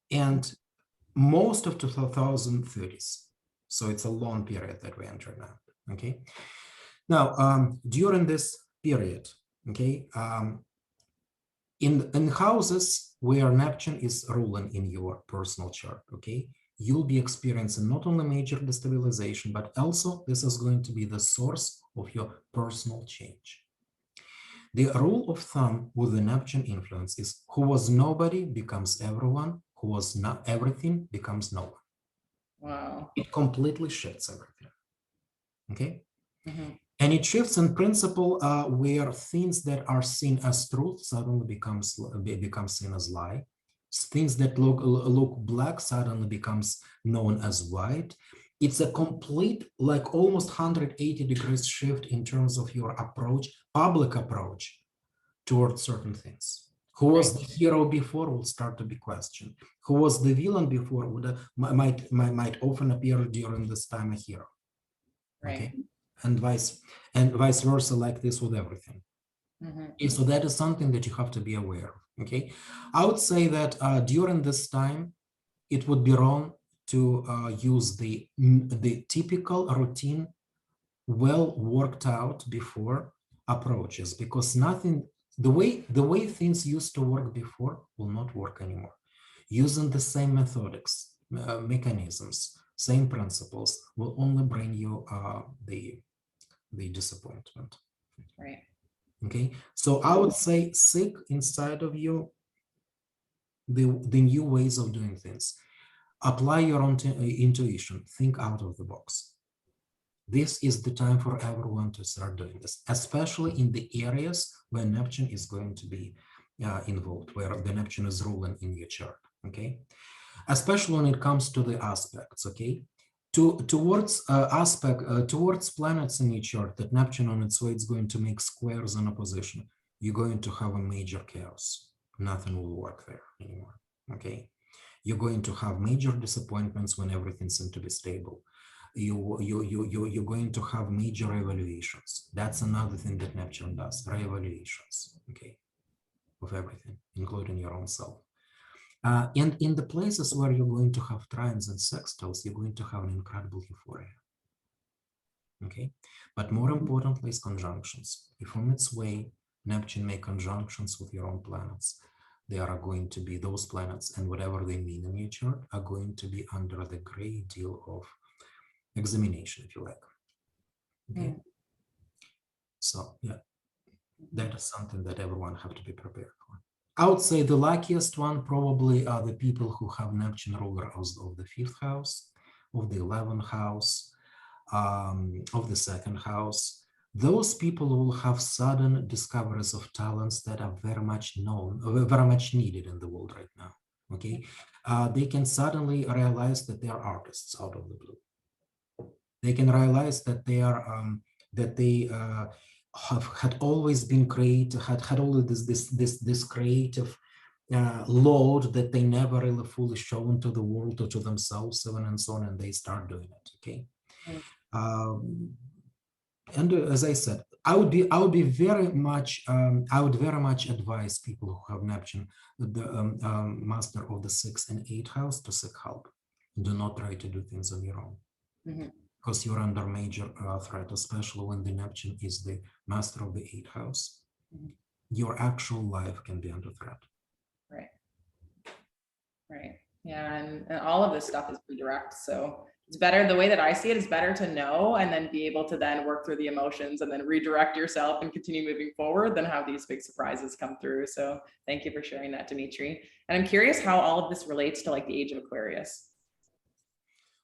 B: and most of 2030s. So it's a long period that we enter now. Okay. Now, during this period, okay, in houses where Neptune is ruling in your personal chart, okay, you'll be experiencing not only major destabilization, but also this is going to be the source of your personal change. The rule of thumb with the Neptune influence is who was nobody becomes everyone, who was not everything becomes no one.
A: Wow.
B: It completely shifts everything. Okay?
A: Mm-hmm.
B: And it shifts in principle where things that are seen as truth suddenly become seen as lie. Things that look black suddenly becomes known as white. It's a complete, like almost 180 degrees shift in terms of your approach, public approach towards certain things. Who was the hero before will start to be questioned. Who was the villain before might often appear during this time a hero. Okay, and vice versa, like this with everything. Okay, so that is something that you have to be aware of. Okay, I would say that during this time, it would be wrong to use the typical routine, well worked out before approaches, because the way things used to work before will not work anymore. Using the same methodics, mechanisms, same principles will only bring you the disappointment.
A: Right.
B: Okay, so I would say seek inside of you the new ways of doing things. Apply your own intuition. Think out of the box. This is the time for everyone to start doing this, especially in the areas where Neptune is going to be involved, where the Neptune is ruling in your chart. Okay, especially when it comes to the aspects. Okay, towards planets in your chart that Neptune on its way is going to make squares in opposition, you're going to have a major chaos. Nothing will work there anymore. Okay, you're going to have major disappointments when everything seems to be stable. You're going to have major reevaluations. That's another thing that Neptune does, reevaluations, okay, of everything, including your own self. And in the places where you're going to have trines and sextiles, you're going to have an incredible euphoria. Okay, but more importantly is conjunctions. If on its way, Neptune make conjunctions with your own planets, they are going to be those planets, and whatever they mean in your chart, are going to be under the great deal of examination, if you like. Okay, so yeah, that is something that everyone have to be prepared for. I would say the luckiest one probably are the people who have Neptune ruler of the 5th house, of the 11th house, of the 2nd house. Those people will have sudden discoveries of talents that are very much known, very much needed in the world right now. Okay, they can suddenly realize that they are artists out of the blue. They can realize that they are had always been creative, had always this creative load that they never really fully shown to the world or to themselves, even, and so on, and they start doing it. Okay, and as I said, I would very much advise people who have Neptune, the master of the 6th and 8th house, to seek help. Do not try to do things on your own. Because you're under major threat, especially when the Neptune is the master of the 8th house. Your actual life can be under threat.
A: Right. Right. Yeah. And all of this stuff is redirect. So it's better, the way that I see it is better to know and then be able to then work through the emotions and then redirect yourself and continue moving forward than have these big surprises come through. So thank you for sharing that, Dmitry. And I'm curious how all of this relates to like the Age of Aquarius.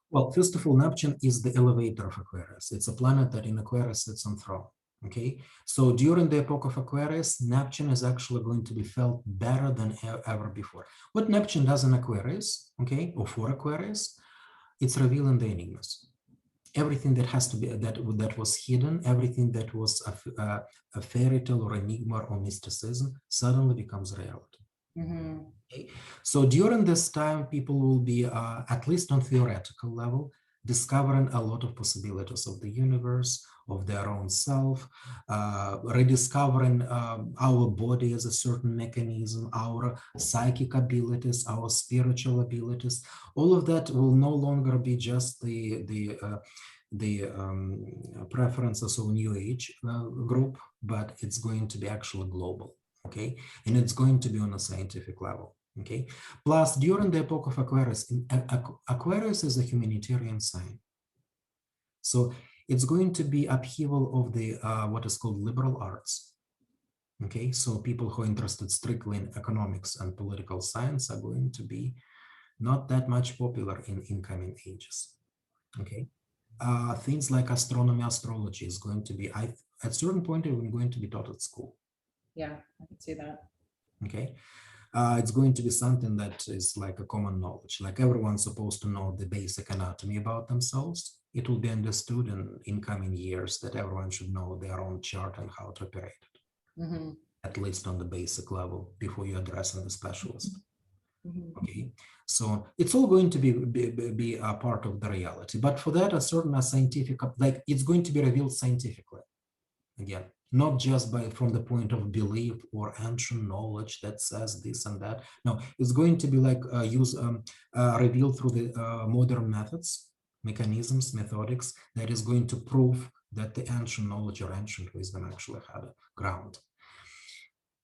B: Well, first of all, Neptune is the elevator of Aquarius. It's a planet that in Aquarius sits on throne. Okay, so during the epoch of Aquarius, Neptune is actually going to be felt better than ever before. What Neptune does in Aquarius, okay, or for Aquarius, it's revealing the enigmas. Everything that has to be that was hidden, everything that was a fairy tale or enigma or mysticism suddenly becomes reality. Okay. So during this time, people will be, at least on theoretical level, discovering a lot of possibilities of the universe, of their own self, rediscovering our body as a certain mechanism, our psychic abilities, our spiritual abilities. All of that will no longer be just the preferences of New Age group, but it's going to be actually global. Okay, and it's going to be on a scientific level. Okay, plus during the epoch of Aquarius, Aquarius is a humanitarian sign. So It's going to be upheaval of the what is called liberal arts. Okay, so people who are interested strictly in economics and political science are going to be not that much popular in incoming ages. Okay, things like astronomy, astrology is going to be, at a certain point, even going to be taught at school.
A: Yeah, I can see that.
B: Okay, it's going to be something that is like a common knowledge, like everyone's supposed to know the basic anatomy about themselves. It will be understood in incoming years that everyone should know their own chart and how to operate it, at least on the basic level before you address the specialist. Okay, so it's all going to be a part of the reality, but for that a certain scientific, like it's going to be revealed scientifically, again, not just from the point of belief or ancient knowledge that says this and that. No, it's going to be like revealed through the modern methods, mechanisms, methodics that is going to prove that the ancient knowledge or ancient wisdom actually had a ground.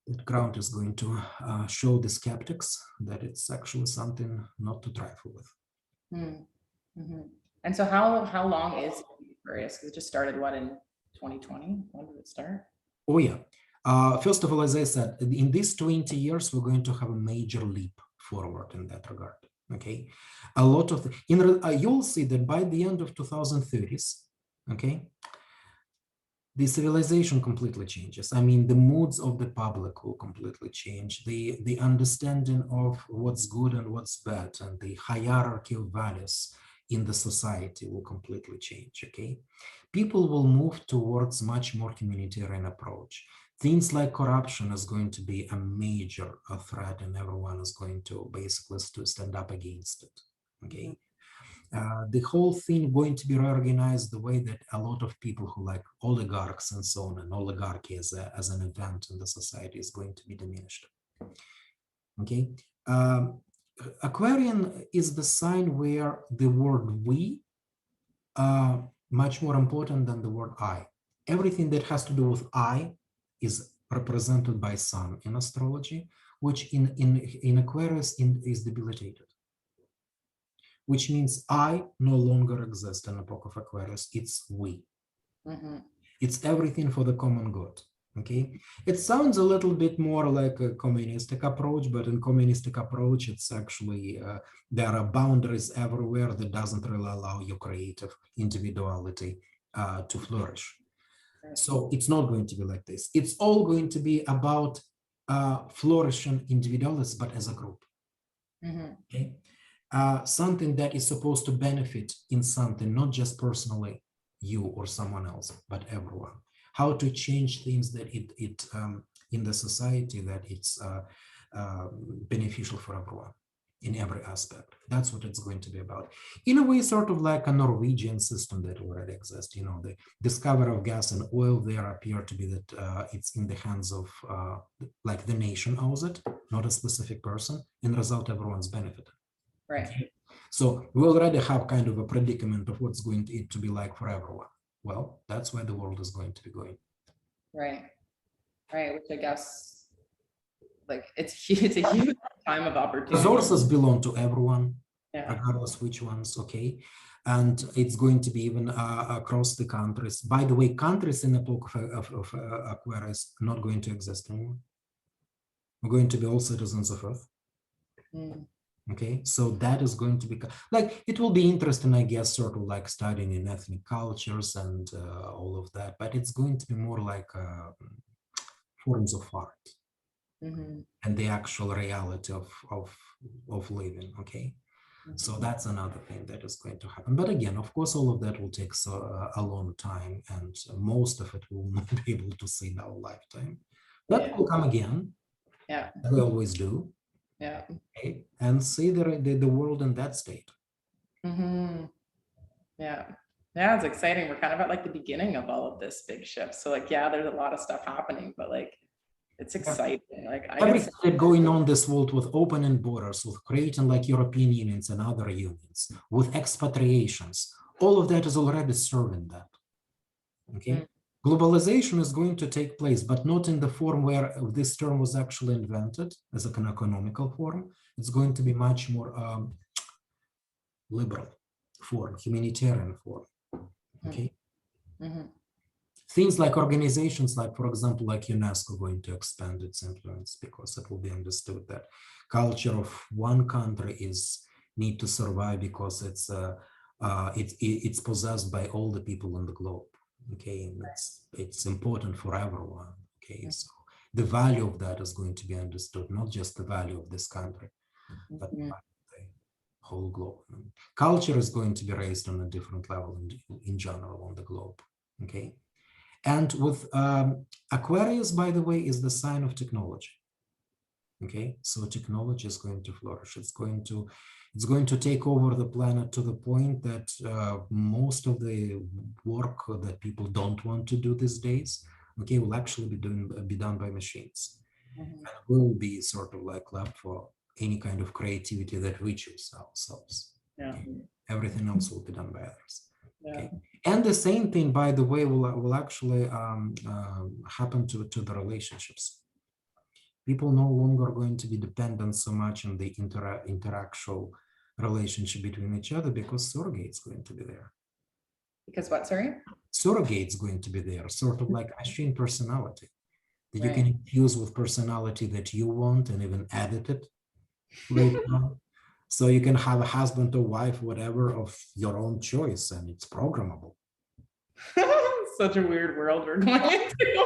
B: That ground is going to show the skeptics that it's actually something not to trifle with.
A: And so how long is Aquarius? Because it just started, what, in 2020? When did it start?
B: Oh yeah. First of all, as I said, in these 20 years, we're going to have a major leap forward in that regard. Okay, a lot of you'll see that by the end of 2030s, okay, the civilization completely changes. I mean, the moods of the public will completely change. The understanding of what's good and what's bad and the hierarchy of values in the society will completely change, okay? People will move towards much more communitarian approach. Things like corruption is going to be a major threat, and everyone is going to basically stand up against it, okay? The whole thing going to be reorganized the way that a lot of people who like oligarchs and so on, and oligarchy as an event in the society is going to be diminished. Okay, Aquarian is the sign where the word we are much more important than the word I. Everything that has to do with I is represented by Sun in astrology, which in Aquarius is debilitated. Which means I no longer exist in the Epoch of Aquarius, it's we. It's everything for the common good, okay? It sounds a little bit more like a communistic approach, but in communistic approach, it's actually, there are boundaries everywhere that doesn't really allow your creative individuality to flourish. So it's not going to be like this. It's all going to be about flourishing individualities, but as a group, okay? Something that is supposed to benefit in something, not just personally you or someone else, but everyone. How to change things that in the society that it's beneficial for everyone in every aspect. That's what it's going to be about. In a way, sort of like a Norwegian system that already exists. You know, the discovery of gas and oil there appear to be that it's in the hands of like the nation owns it, not a specific person. In the result, everyone's benefited.
A: Right.
B: Okay. So we already have kind of a predicament of what's going to be like for everyone. Well, that's where the world is going to be going.
A: Right. Right. Which I guess, like, it's a huge time of opportunity.
B: Resources belong to everyone,
A: yeah,
B: regardless which ones, okay? And it's going to be even across the countries. By the way, countries in the Epoch of Aquarius are not going to exist anymore. We're going to be all citizens of Earth. Okay, so that is going to be like, it will be interesting, I guess, sort of like studying in ethnic cultures and all of that, but it's going to be more like forms of art and the actual reality of living. Okay, so that's another thing that is going to happen. But again, of course, all of that will take a long time, and most of it will not be able to see in our lifetime. That will come again.
A: Yeah,
B: we always do.
A: Yeah.
B: Okay. And see the world in that state.
A: Yeah. Yeah, it's exciting. We're kind of at like the beginning of all of this big shift. So like, yeah, there's a lot of stuff happening, but like, it's exciting. Like
B: everything that's going on in this world with opening borders, with creating like European unions and other unions, with expatriations, all of that is already serving that. Okay. Globalization is going to take place, but not in the form where this term was actually invented as an economical form. It's going to be much more liberal form, humanitarian form. Okay. Things like organizations, like, for example, like UNESCO, going to expand its influence because it will be understood that culture of one country is need to survive because it's possessed by all the people on the globe. Okay, and it's important for everyone. Okay, so the value of that is going to be understood, not just the value of this country, but the whole globe. And culture is going to be raised on a different level in general on the globe. Okay. And with Aquarius, by the way, is the sign of technology. Okay, so technology is going to flourish. It's going to take over the planet to the point that most of the work that people don't want to do these days, okay, will actually be done by machines. And will be sort of like left for any kind of creativity that we choose ourselves.
A: Yeah.
B: Okay? Everything else will be done by others. Okay. And the same thing, by the way, will actually happen to the relationships. People no longer are going to be dependent so much on the interactual relationship between each other because surrogate's going to be there.
A: Because what, sorry?
B: Surrogate's going to be there, sort of like machine personality that you
A: Right.
B: can infuse with personality that you want and even edit it later on. So you can have a husband or wife, whatever, of your own choice, and it's programmable.
A: Such a weird world we're going into.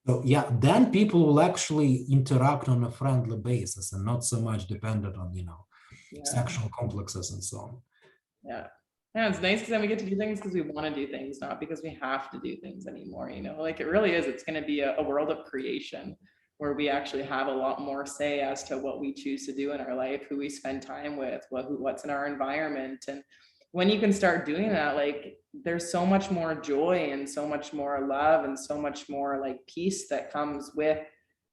B: So yeah, then people will actually interact on a friendly basis and not so much dependent on, sexual complexes and so on.
A: Yeah. Yeah, it's nice because then we get to do things because we want to do things, not because we have to do things anymore. Like it really is. It's going to be a world of creation where we actually have a lot more say as to what we choose to do in our life, who we spend time with, what's in our environment. And when you can start doing that, like there's so much more joy and so much more love and so much more like peace that comes with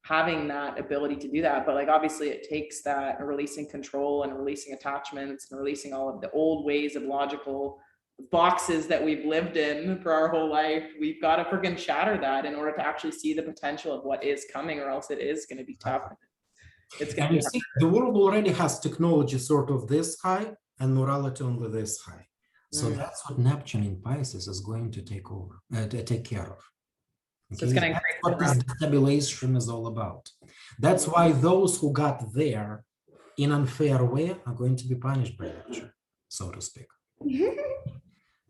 A: having that ability to do that. But like obviously it takes that releasing control and releasing attachments and releasing all of the old ways of logical boxes that we've lived in for our whole life. We've got to freaking shatter that in order to actually see the potential of what is coming, or else it is going to be tough. It's going to be
B: the world already has technology sort of this high and morality only this high. So that's what Neptune in Pisces is going to take over, take care of. Okay? So it's going to create what this destabilization is all about. That's why those who got there in unfair way are going to be punished by Neptune, so to speak.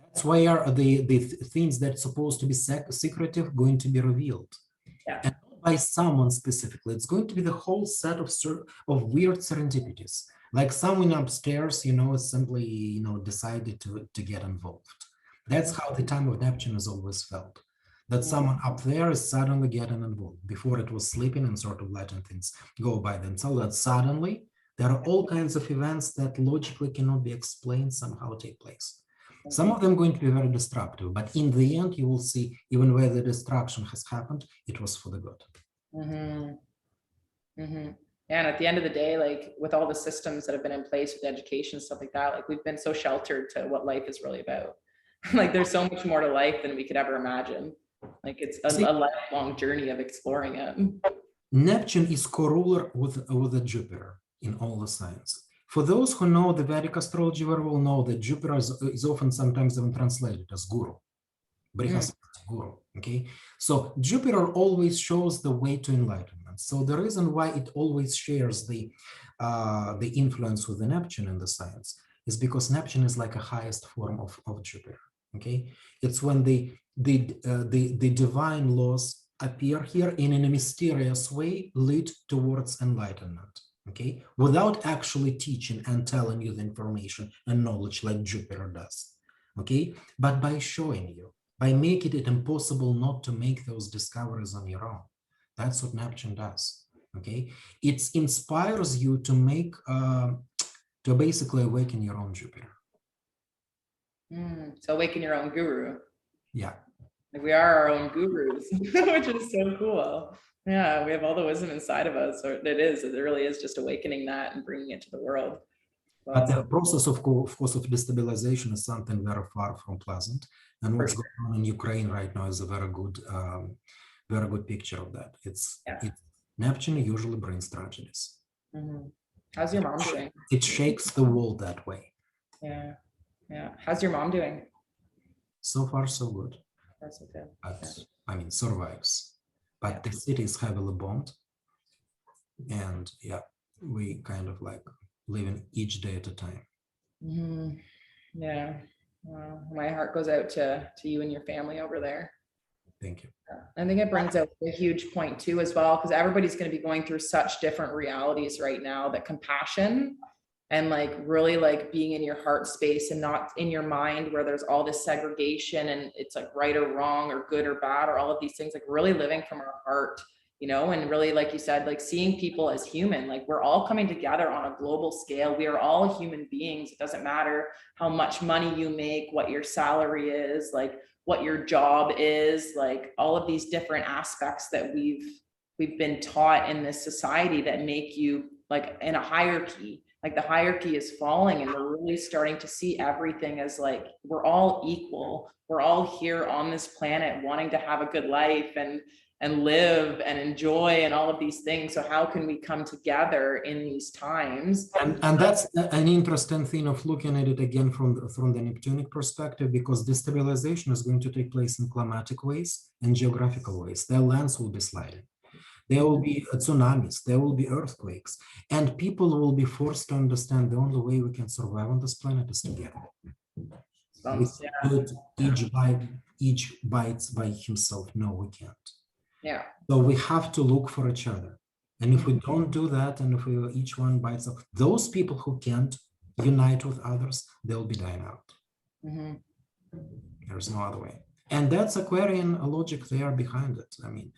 B: That's why are the things that's supposed to be secretive going to be revealed. Yeah. And not by someone specifically. It's going to be the whole set of weird serendipities. Like someone upstairs, simply, decided to get involved. That's how the time of Neptune is always felt. That someone up there is suddenly getting involved. Before it was sleeping and sort of letting things go by themselves. That suddenly there are all kinds of events that logically cannot be explained somehow take place. Some of them going to be very destructive, but in the end, you will see even where the destruction has happened, it was for the good.
A: Yeah, and at the end of the day, like with all the systems that have been in place with education, stuff like that, like we've been so sheltered to what life is really about. Like there's so much more to life than we could ever imagine. Like it's a lifelong journey of exploring it.
B: Neptune is co-ruler with the Jupiter in all the signs. For those who know the Vedic astrology very well know that Jupiter is often sometimes even translated as guru, Brihaspati guru, okay? So Jupiter always shows the way to enlightenment. So the reason why it always shares the influence with the Neptune in the signs is because Neptune is like a highest form of Jupiter, okay? It's when the divine laws appear here and in a mysterious way lead towards enlightenment. Okay, without actually teaching and telling you the information and knowledge like Jupiter does, okay, but by showing you, by making it impossible not to make those discoveries on your own. That's what Neptune does, okay. It inspires you to make, to basically awaken your own Jupiter.
A: So awaken your own guru.
B: Yeah.
A: Like we are our own gurus, which is so cool. Yeah, we have all the wisdom inside of us. So it really is just awakening that and bringing it to the world.
B: But the process, of course, of destabilization is something very far from pleasant. And what's going on in Ukraine right now is a very good picture of that. Neptune usually brings tragedies.
A: How's your mom doing?
B: It shakes the world that way.
A: Yeah. How's your mom doing?
B: So far, so good.
A: That's okay.
B: but I mean survives. But the city is heavily bombed, and yeah, we kind of like living each day at a time.
A: Yeah. Well, my heart goes out to you and your family over there.
B: Thank you.
A: I think it brings out a huge point too, as well, because everybody's going to be going through such different realities right now, that compassion and like really like being in your heart space and not in your mind where there's all this segregation and it's like right or wrong or good or bad or all of these things, like really living from our heart, you know, and really, like you said, like seeing people as human, like we're all coming together on a global scale. We are all human beings. It doesn't matter how much money you make, what your salary is, like what your job is, like all of these different aspects that we've been taught in this society that make you like in a hierarchy. Like the hierarchy is falling, and we're really starting to see everything as like we're all equal. We're all here on this planet wanting to have a good life and live and enjoy and all of these things. So how can we come together in these times?
B: And that's an interesting thing of looking at it again from the Neptunic perspective, because destabilization is going to take place in climatic ways and geographical ways. Their lands will be sliding. There will be tsunamis, there will be earthquakes, and people will be forced to understand the only way we can survive on this planet is together. Each bites by himself. No, we can't.
A: Yeah.
B: So we have to look for each other. And if we don't do that, and if each one bites up, those people who can't unite with others, they'll be dying out. There's no other way. And that's Aquarian logic there behind it. I mean,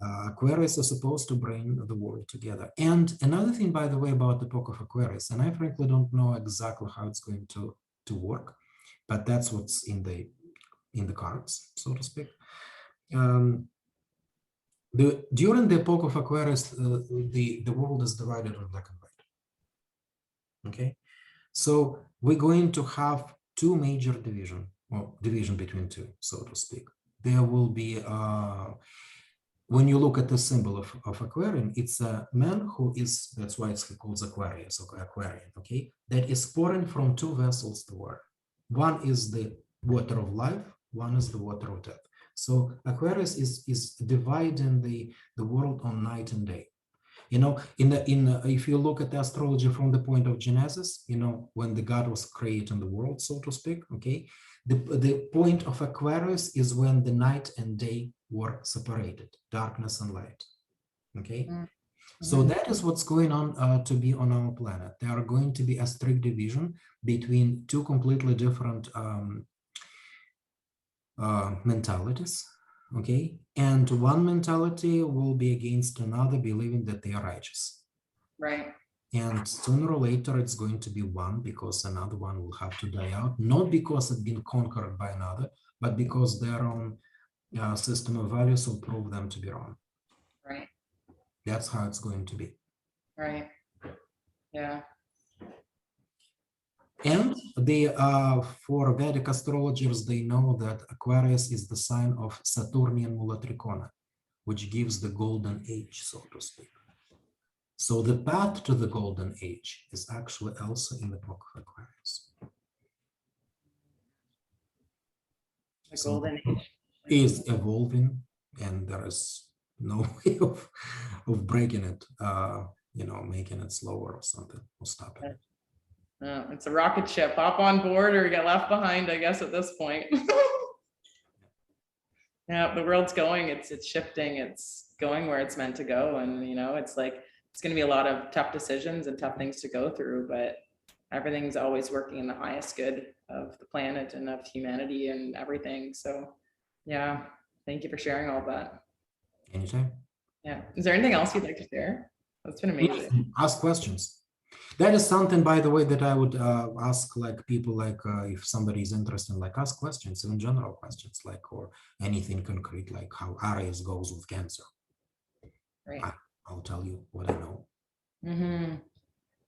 B: Aquarius is supposed to bring the world together. And another thing, by the way, about the Epoch of Aquarius, and I frankly don't know exactly how it's going to work, but that's what's in the cards, so to speak. During the Epoch of Aquarius, the world is divided in black and white. Okay, so we're going to have two major division between two, so to speak. There will be when you look at the symbol of Aquarian, it's a man who is, that's why it's called Aquarius, or Aquarian, okay, that is pouring from two vessels to water. One is the water of life, one is the water of death. So Aquarius is dividing the world on night and day. You know, if you look at the astrology from the point of Genesis, you know, when the God was creating the world, so to speak, okay, the point of Aquarius is when the night and day were separated, darkness and light. Okay, so that is what's going on to be on our planet. There are going to be a strict division between two completely different mentalities. Okay, and one mentality will be against another, believing that they are righteous.
A: Right.
B: And sooner or later, it's going to be one, because another one will have to die out, not because it's been conquered by another, but because their own system of values will prove them to be wrong.
A: Right.
B: That's how it's going to be.
A: Right. Yeah.
B: And for Vedic astrologers, they know that Aquarius is the sign of Saturnian Mulatrikona, which gives the golden age, so to speak. So the path to the golden age is actually also in the Epoch of Aquarius.
A: The golden age
B: is evolving, and there is no way of breaking it, you know, making it slower or something, or stopping it.
A: It's a rocket ship. Hop on board or get left behind, I guess, at this point. Yeah, the world's going, it's shifting, it's going where it's meant to go. And, you know, it's like, it's going to be a lot of tough decisions and tough things to go through, but everything's always working in the highest good of the planet and of humanity and everything. So yeah, thank you for sharing all that.
B: Anytime.
A: Yeah. Is there anything else you'd like to share? That's been amazing.
B: Ask questions. That is something, by the way, that I would ask, like, people, like if somebody is interested, like, ask questions, even general questions, like, or anything concrete, like how Aries goes with Cancer.
A: Right.
B: I'll tell you what I know.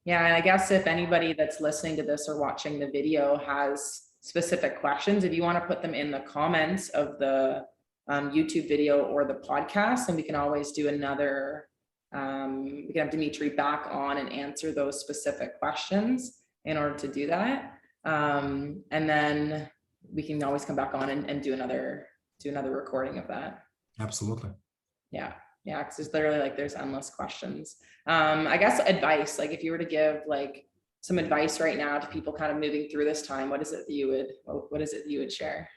A: Yeah, and I guess if anybody that's listening to this or watching the video has specific questions, if you want to put them in the comments of the YouTube video or the podcast, and we can always do another, we can have Dmitry back on and answer those specific questions in order to do that. And then we can always come back on and do another do another recording of that.
B: Absolutely.
A: Yeah. Yeah. Cause there's literally like, there's endless questions. I guess advice, like if you were to give like some advice right now to people kind of moving through this time, what is it that you would share?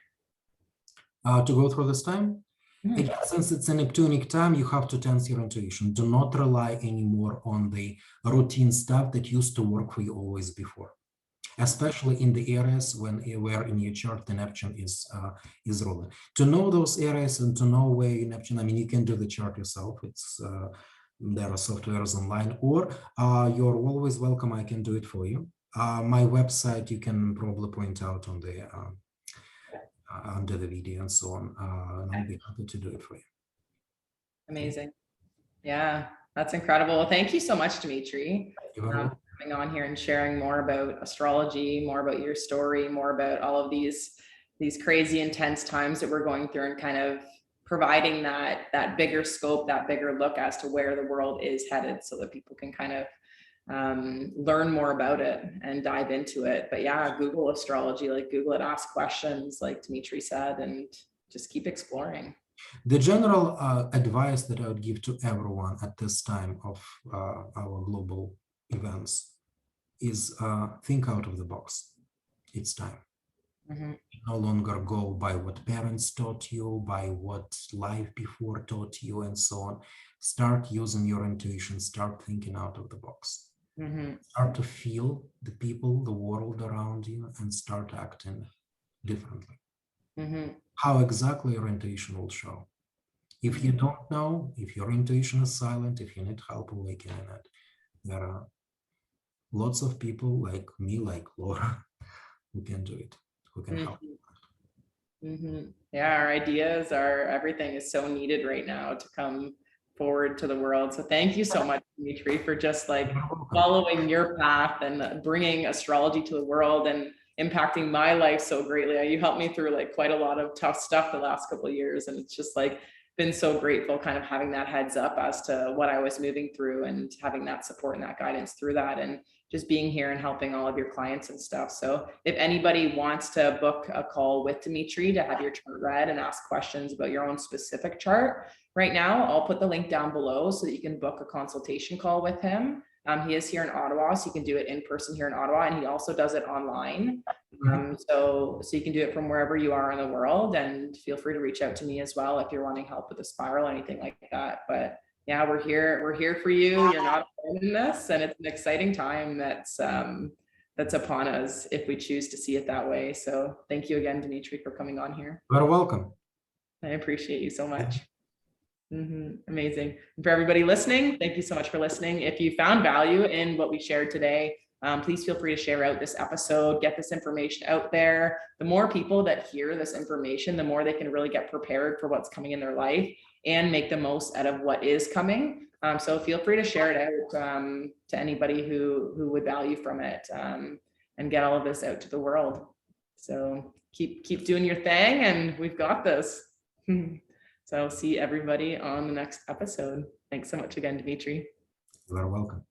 B: To go through this time? Again, since it's a Neptunic time, you have to tense your intuition. Do not rely anymore on the routine stuff that used to work for you always before, especially in the areas where in your chart the Neptune is ruling. To know those areas and to know where your Neptune, I mean, you can do the chart yourself. It's there are softwares online, or you're always welcome. I can do it for you. My website, you can probably point out on the under the video and so on. And I'll be happy to do it for you.
A: Amazing. Yeah, that's incredible. Well, thank you so much, Dmitry,
B: You're
A: coming on here and sharing more about astrology, more about your story, more about all of these crazy intense times that we're going through, and kind of providing that bigger scope, that bigger look as to where the world is headed, so that people can kind of learn more about it and dive into it. But yeah, Google astrology, like Google it, ask questions like Dmitry said, and just keep exploring.
B: The general advice that I would give to everyone at this time of our global events is think out of the box. It's time. No longer go by what parents taught you, by what life before taught you, and so on. Start using your intuition, start thinking out of the box. Start to feel the people, the world around you, and start acting differently. How exactly your intuition will show. If you don't know, if your intuition is silent, if you need help awakening it, there are lots of people like me, like Laura, who can do it, who can help.
A: Yeah, our ideas, everything is so needed right now to come forward to the world. So thank you so much, Dmitry, for just like following your path and bringing astrology to the world and impacting my life so greatly. You helped me through like quite a lot of tough stuff the last couple of years, and it's just like been so grateful kind of having that heads up as to what I was moving through, and having that support and that guidance through that, and just being here and helping all of your clients and stuff. So if anybody wants to book a call with Dmitry to have your chart read and ask questions about your own specific chart, right now, I'll put the link down below so that you can book a consultation call with him. He is here in Ottawa, so you can do it in person here in Ottawa, and he also does it online. So you can do it from wherever you are in the world, and feel free to reach out to me as well if you're wanting help with a spiral or anything like that. But yeah, we're here for you. You're not alone in this, and it's an exciting time that's upon us if we choose to see it that way. So thank you again, Dmitry, for coming on here.
B: You're welcome.
A: I appreciate you so much. Amazing. And for everybody listening, thank you so much for listening. If you found value in what we shared today, please feel free to share out this episode, get this information out there. The more people that hear this information, the more they can really get prepared for what's coming in their life and make the most out of what is coming. So feel free to share it out to anybody who would value from it, and get all of this out to the world. So keep doing your thing, and we've got this. So I'll see everybody on the next episode. Thanks so much again, Dmitry.
B: You are welcome.